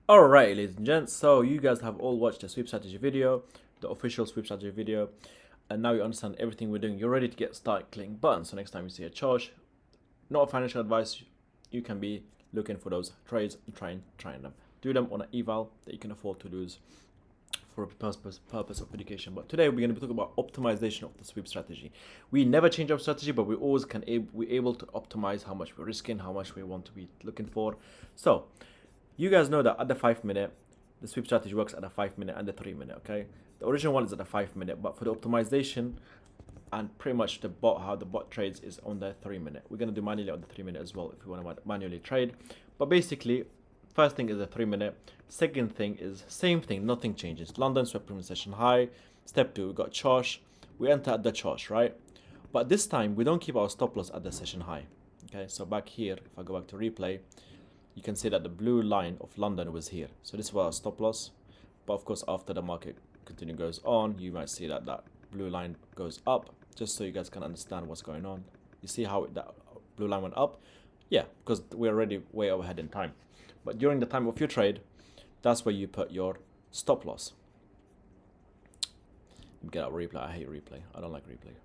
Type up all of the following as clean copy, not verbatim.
Alright, ladies and gents, so you guys have all watched the sweep strategy video, the official sweep strategy video, and now you understand everything we're doing. You're ready to get started clicking buttons. So next time you see a charge, not a financial advice, you can be looking for those trades and trying them. Do them on an eval that you can afford to lose for a purpose of education. But today we're going to be talking about optimization of the sweep strategy. We never change our strategy, but we always we're able to optimize how much we're risking, how much we want to be looking for. So you guys know that at the 5 minute, the sweep strategy works at the 5 minute and the 3 minute, okay? The original one is at the 5 minute, but for the optimization and pretty much the bot, how the bot trades is on the 3 minute. We're gonna do manually on the 3 minute as well if you wanna manually trade. But basically, first thing is the 3 minute. Second thing is same thing, nothing changes. London swept previous session high. Step 2, we got charge. We enter at the charge, right? But this time we don't keep our stop loss at the session high. Okay, so back here, if I go back to replay, you can see that the blue line of London was here. So this was our stop loss. But of course, after the market goes on, you might see that that blue line goes up, just so you guys can understand what's going on. You see how that blue line went up? Yeah, because we're already way overhead in time. But during the time of your trade, that's where you put your stop loss. Let me get out replay. I hate replay. I don't like replay.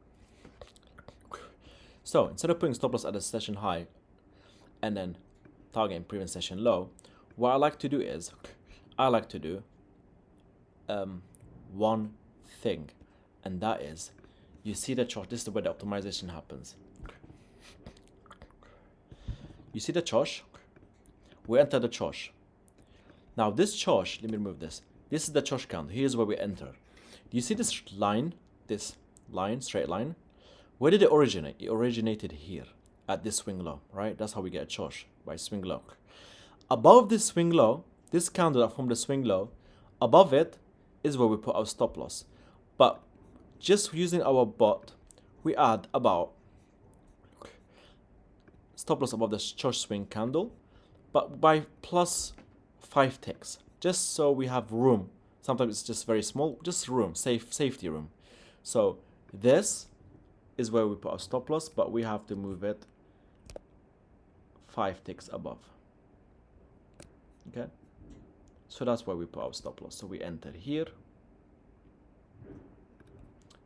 So instead of putting stop loss at the session high and then targeting previous session low, what I like to do is one thing, and that is, you see the chart. This is where the optimization happens. You see the charge, we enter the charge. Now this charge, let me remove this. This is the charge count. Here's where we enter. Do you see this line, straight line? Where did it originate? It originated here at this swing low, right? That's how we get a charge, by swing low. Above this swing low, this candle from the swing low, above it is where we put our stop loss. But just using our bot, we add about stop loss above the charge swing candle, but by plus 5 ticks, just so we have room. Sometimes it's just very small, just room, safety room. So this is where we put our stop loss, but we have to move it 5 ticks above. Okay, so that's where we put our stop loss. So we enter here.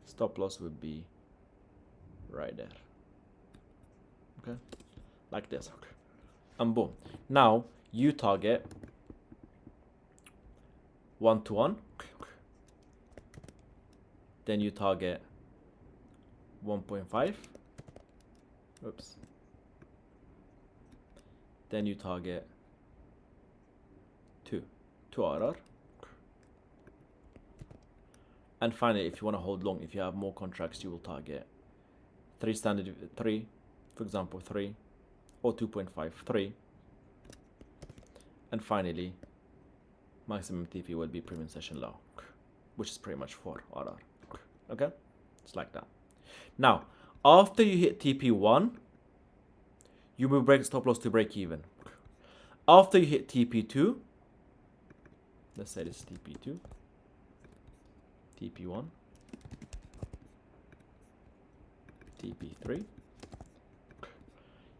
Stop loss would be right there. Okay, like this. And boom. Now you target 1-to-1. Then you target 1.5. Oops. Then you target 2 RR. And finally, if you want to hold long, if you have more contracts, you will target 3 standard, 3, for example, 3, or 2.5, 3. And finally, maximum TP will be premium session low, which is pretty much 4 RR. Okay, it's like that. Now, after you hit TP1, you will break stop loss to break even. After you hit TP2, let's say this is TP2, TP1, TP3.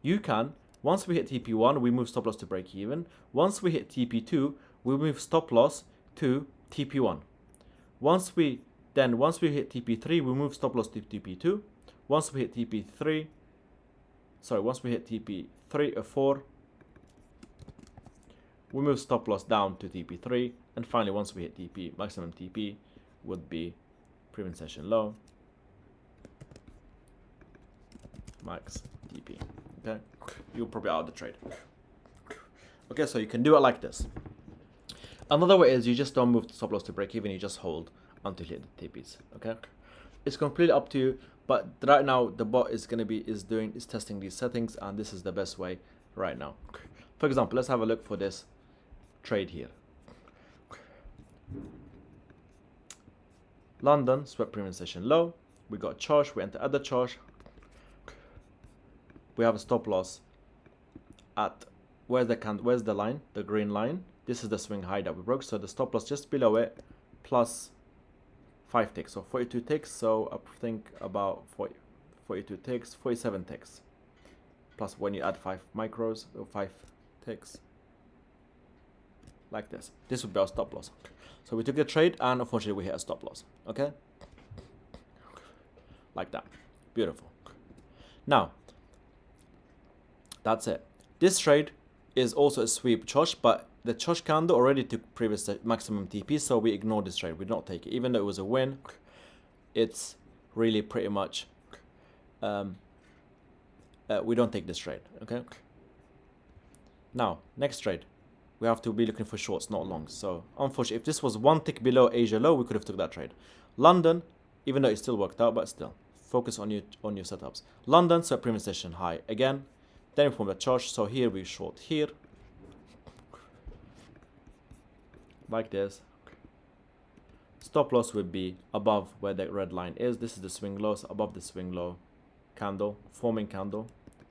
You can, once we hit TP1, we move stop loss to break even. Once we hit TP2, we move stop loss to TP1. Once we hit TP3, we move stop loss to TP2. Once we hit TP3 or 4, we move stop loss down to TP3. And finally, once we hit TP, maximum TP would be previous session low, max TP. Okay, you'll probably out of the trade. Okay, so you can do it like this. Another way is you just don't move the stop loss to break even, you just hold until you hit the TPs. Okay, it's completely up to you, but right now the bot is testing these settings, and this is the best way right now. For example, let's have a look for this trade here. London swept previous session low. We got charge. We enter at the charge. We have a stop loss at where's the line? The green line. This is the swing high that we broke. So the stop loss just below it, plus 5 ticks. So 42 ticks. So I think about 42 ticks, 47 ticks. Plus when you add 5 micros or 5 ticks, like this. This would be our stop loss. So we took a trade and unfortunately we hit a stop loss. Okay, like that. Beautiful. Now that's it. This trade is also a sweep chosh, but the chosh candle already took previous maximum TP, so we ignore this trade. We don't take it, even though it was a win. It's really pretty much we don't take this trade. Okay, now next trade we have to be looking for shorts, not longs. So unfortunately, if this was one tick below Asia low, we could have took that trade. London, even though it still worked out, but still focus on your setups. London, so previous session high again, then we form the charge. So here we short here like this. Stop loss would be above where the red line is. This is the swing low, so above the swing low candle, forming candle.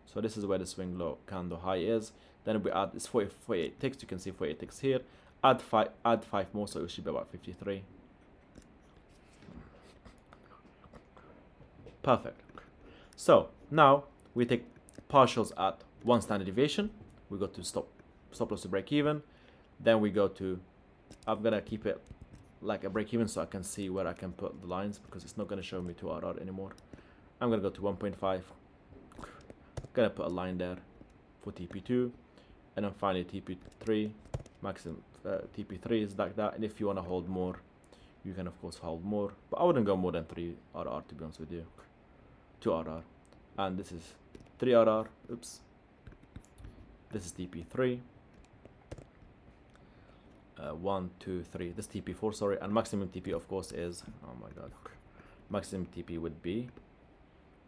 So this is where the swing low candle high is. Then we add this 48 ticks. You can see 48 ticks here. Add five more, so it should be about 53. Perfect. So now we take partials at 1 standard deviation. We go to stop loss to break even. Then we go to, I'm gonna keep it like a break even so I can see where I can put the lines, because it's not gonna show me 2RR anymore. I'm gonna go to 1.5. Gonna put a line there for TP2, and then finally TP3 maximum. TP3 is like that, and if you want to hold more, you can of course hold more, but I wouldn't go more than 3RR to be honest with you. 2RR, and this is 3RR. Oops, this is TP3. 1, 2, 3. This TP4, sorry, and maximum TP of course is, oh my god, maximum TP would be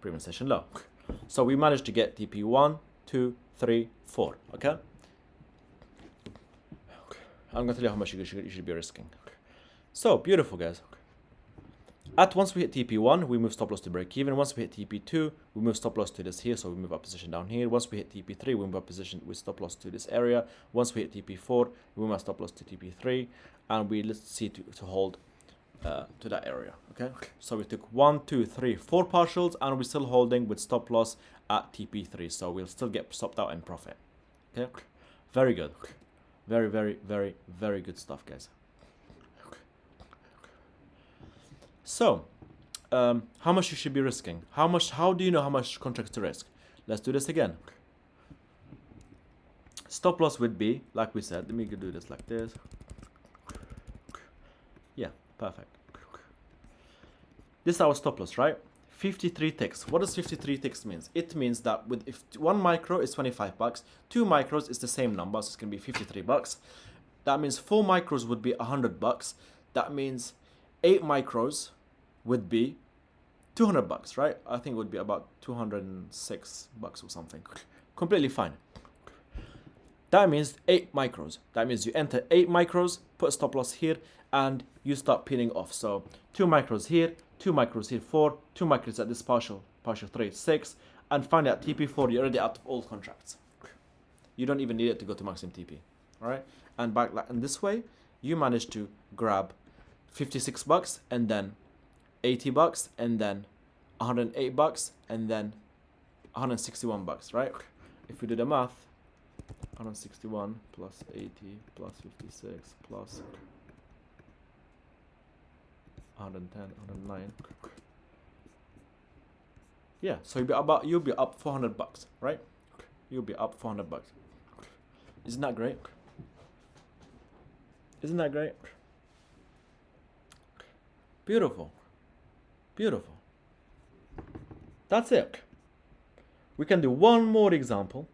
previous session low. So we managed to get TP 1, 2, 3, 4. Okay. I'm gonna tell you how much you should be risking. So beautiful, guys. At once we hit TP1, we move stop loss to break even. Once we hit TP2, we move stop loss to this here, so we move our position down here. Once we hit TP3, we move our position with stop loss to this area. Once we hit TP4, we move our stop loss to TP3, and we let's see to hold to that area. Okay, so we took 1, 2, 3, 4 partials, and we're still holding with stop loss at TP3, so we'll still get stopped out in profit. Okay, very good, very, very, very, very good stuff, guys. So, how much you should be risking? How do you know how much contracts to risk? Let's do this again. Stop loss would be, like we said, let me do this like this. Yeah, perfect. This is our stop loss, right? 53 ticks. What does 53 ticks means? It means that if 1 micro is 25 bucks, 2 micros is the same number, so it's going to be 53 bucks. That means 4 micros would be 100 bucks. That means 8 micros would be 200 bucks, right? I think it would be about 206 bucks or something. Completely fine. That means 8 micros. That means you enter 8 micros, put a stop loss here, and you start peeling off. So 2 micros here, 2 micros here, 4, 2 micros at this partial 3, 6, and finally at TP4, you're already out of all contracts. You don't even need it to go to maximum TP, all right? And back in this way, you manage to grab 56 bucks, and then 80 bucks, and then 108 bucks, and then 161 bucks, right? If we do the math, 161 plus 80 plus 56 plus 110, 109. Yeah, so you'll be up 400 bucks, right? You'll be up 400 bucks. Isn't that great? Isn't that great? Beautiful. Beautiful. That's it. We can do one more example.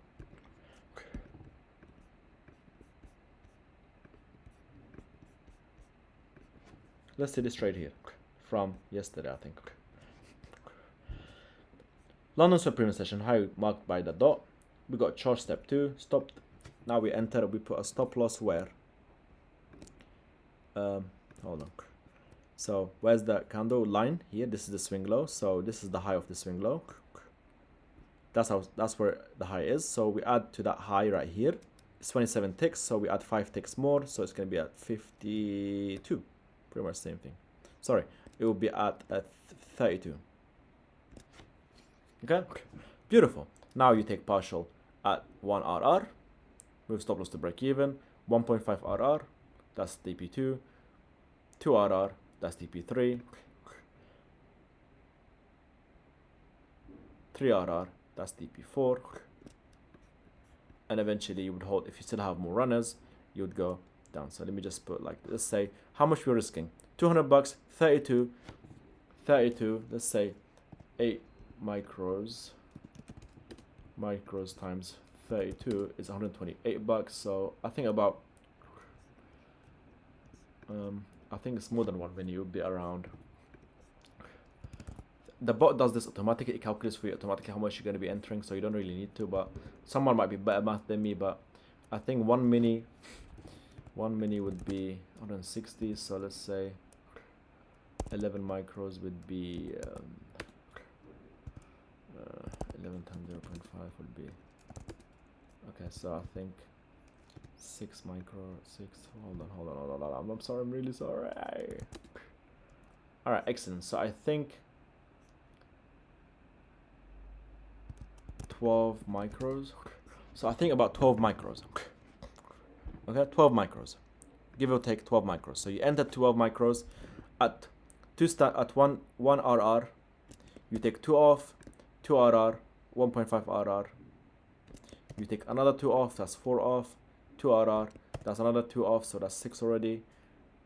Let's see this trade here from yesterday, I think. London Supreme session high marked by the dot. We got charge step 2, stopped. Now we enter, we put a stop loss where? Hold on. So where's the candle line here? This is the swing low. So this is the high of the swing low. That's where the high is. So we add to that high right here. It's 27 ticks. So we add 5 ticks more. So it's going to be at 52. Pretty much the same thing. Sorry, it will be at 32. Okay, beautiful. Now you take partial at 1RR. Move stop loss to break even. 1.5 RR, that's TP2, 2 RR, that's TP3, 3 RR, that's TP4, and eventually you would hold. If you still have more runners, you would go down. So let me just put, like, let's say how much we're risking. 200 bucks, 32, let's say 8 micros times 32 is 128 bucks. So I think about I think it's more than 1 when you'll be around. The bot does this automatically. It calculates for you automatically how much you're going to be entering, so you don't really need to, but someone might be better math than me. But I think one mini would be 160, so let's say 11 micros would be 11 times 0.5 would be, okay, so I think 6 hold on, I'm sorry, I'm really sorry. All right, excellent. So I think 12 micros. So I think about 12 micros. Okay, 12 micros, give or take 12 micros. So you enter 12 micros at at 1 RR. You take 2 off, 2 RR, 1.5 RR. You take another 2 off, that's 4 off, 2 RR, that's another 2 off, so that's 6 already,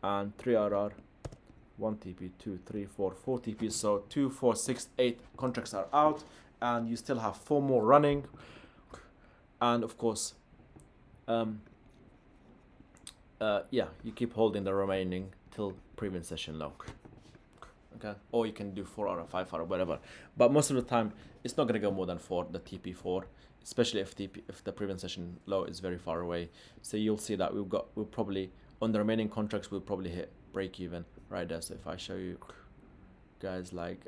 and 3 RR, 1 TP, 2, 3, 4, 4 TP. So 2, 4, 6, 8 contracts are out, and you still have 4 more running. And of course, yeah, you keep holding the remaining till previous session low. Okay, or you can do 4 hour, 5 hour, whatever. But most of the time, it's not gonna go more than 4, the TP4, especially if the previous session low is very far away. So you'll see that we'll probably on the remaining contracts we'll probably hit break even right there. So if I show you guys, like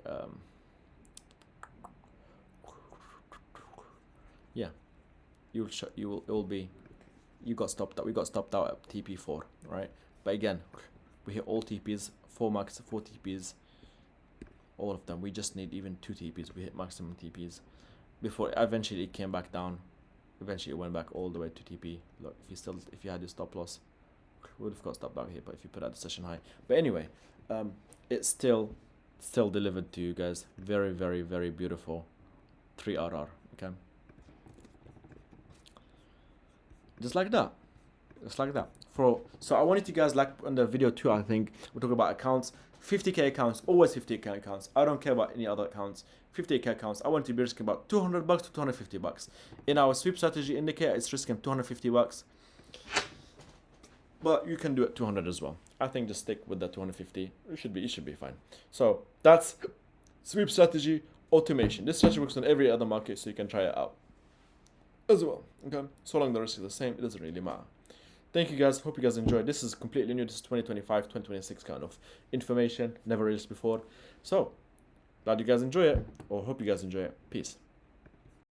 yeah, it will be, we got stopped out at TP4, right? But again, we hit all TPs, 4 TPs, all of them. We just need even 2 TPs. We hit maximum TPs before eventually it came back down. Eventually it went back all the way to TP. Look, if you had your stop loss, would have got stopped out here. But if you put out the session high, but anyway, it's still delivered to you guys. Very, very, very beautiful 3 RR. Okay, just like that. So I wanted you guys, like on the video 2, I think we're talking about accounts, 50k accounts, always 50k accounts. I don't care about any other accounts. 50k accounts, I want to be risking about 200 bucks to 250 bucks. In our sweep strategy indicator, it's risking 250 bucks. But you can do it 200 as well. I think just stick with the 250. It should be fine. So that's sweep strategy automation. This strategy works on every other market, so you can try it out as well. Okay, so long the risk is the same, it doesn't really matter. Thank you guys, hope you guys enjoyed. This is completely new. This is 2025 2026 kind of information, never released before. So glad you guys enjoy it, or hope you guys enjoy it. Peace.